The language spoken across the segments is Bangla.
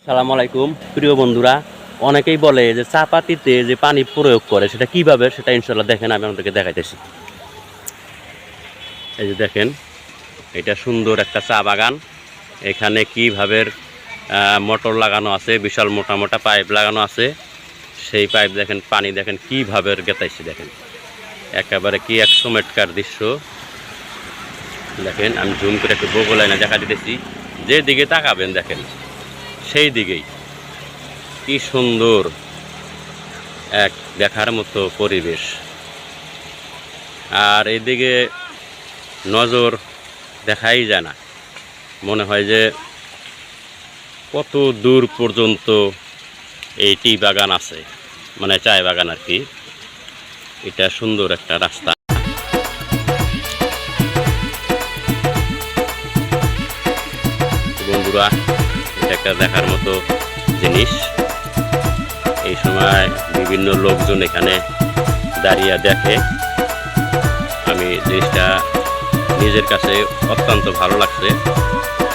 সালাম আলাইকুম প্রিয় বন্ধুরা। অনেকেই বলে যে চা পাতিতে যে পানি প্রয়োগ করে সেটা কিভাবে, সেটা ইনশাল্লাহ দেখেন আমি আপনাদেরকে দেখাইতেছি। এই যে দেখেন, এটা সুন্দর একটা চা বাগান। এখানে কিভাবে মোটর লাগানো আছে, বিশাল মোটা মোটা পাইপ লাগানো আছে। সেই পাইপ দেখেন, পানি দেখেন কিভাবে গেতাইছে। দেখেন একেবারে কি এক চমৎকার দৃশ্য। দেখেন আমি জুম করে একটু বগল লাইনে দেখা দিতেছি। যে দিকে তাকাবেন দেখেন সেই দিকেই কি সুন্দর এক দেখার মতো পরিবেশ। আর এদিকে নজর দেখাই যায় না, মনে হয় যে কত দূর পর্যন্ত এই টি বাগান আছে, মানে চায় বাগান আর কি। এটা সুন্দর একটা রাস্তা। বন্ধুরা, এটা একটা দেখার মতো জিনিস। এই সময় বিভিন্ন লোকজন এখানে দাঁড়িয়ে দেখে। আমি জিনিসটা নিজের কাছে অত্যন্ত ভালো লাগছে,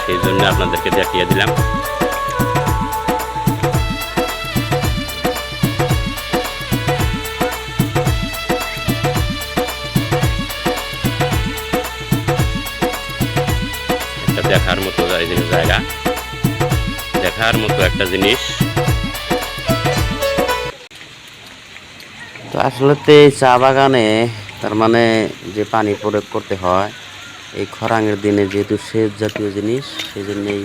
সেই জন্য আপনাদেরকে দেখিয়ে দিলাম। একটা দেখার মতো জায়গা, দেখার মতো একটা জিনিস। তো আসলে এই চা বাগানে তার মানে যে পানি প্রয়োগ করতে হয় এই খরাঙের দিনে, যেহেতু সেচ জাতীয় জিনিস, সেই জন্যেই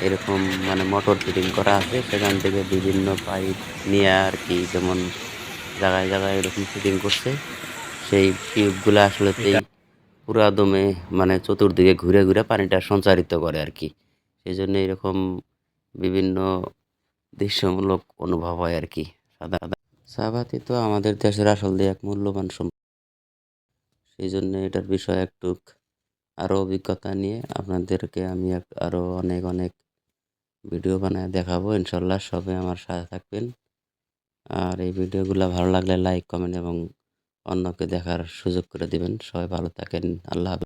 এরকম মানে মোটর ফিটিং করা আছে। সেখান থেকে বিভিন্ন পাইপ নিয়ে আর কি, যেমন জায়গায় জায়গায় এরকম ফিটিং করছে। সেই টিউবগুলো আসলে পুরা দমে মানে চতুর্দিকে ঘুরে ঘুরে পানিটা সঞ্চারিত করে আর কি। সেই জন্য এরকম বিভিন্ন দৃশ্যমূলক অনুভব হয় আর কি। সাধারণত চাপাতি তো আমাদের দেশের আসলে এক মূল্যবান সম্পদ। সেই জন্য এটার বিষয়ে একটু আরও অভিজ্ঞতা নিয়ে আপনাদেরকে আমি আরও অনেক অনেক ভিডিও বানায় দেখাবো ইনশাল্লাহ। সবাই আমার সাথে থাকবেন। আর এই ভিডিওগুলো ভালো লাগলে লাইক, কমেন্ট এবং অন্যকে দেখার সুযোগ করে দিবেন। সবাই ভালো থাকেন। আল্লাহ হাফেজ।